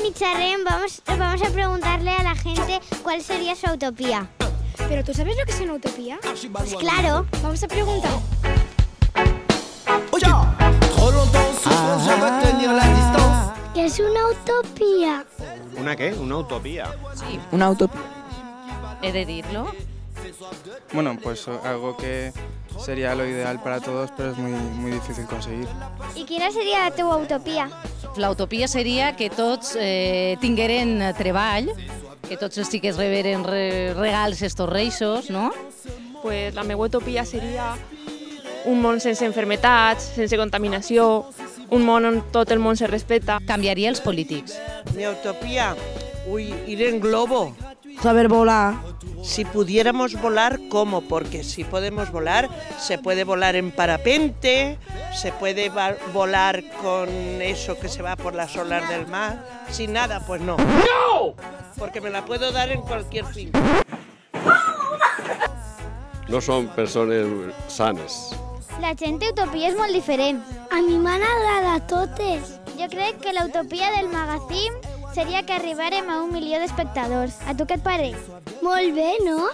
y charrén, vamos a preguntarle a la gente cuál sería su utopía. ¿Pero tú sabes lo que es una utopía? Pues claro. Vamos a preguntar. ¿Qué es una utopía? ¿Una qué? ¿Una utopía? Sí, una utopía. He de dir-lo. Bueno, pues algo que sería lo ideal para todos, pero es muy difícil conseguir. ¿Y quina seria la teua utopia? L'utopia seria que tots tingueren treball, que tots els xiquets reberen regals estos reixos, no? Pues la meva utopia seria un món sense enfermetats, sense contaminació, un món on tot el món se respeta. Canviaria els polítics. Mi utopía, ir en globo. Saber volar. Si pudiéramos volar, ¿cómo? Porque si podemos volar, se puede volar en parapente, se puede volar con eso que se va por las olas del mar. Sin nada, pues no. ¡No! Porque me la puedo dar en cualquier finca. No són persones sanes. La gent té utopies molt diferents. A mi m'han agradat totes. Jo crec que l'utopia del magazín seria que arribárem a 1 milió d'espectadors. A tu què et pareix? Molt bé, no?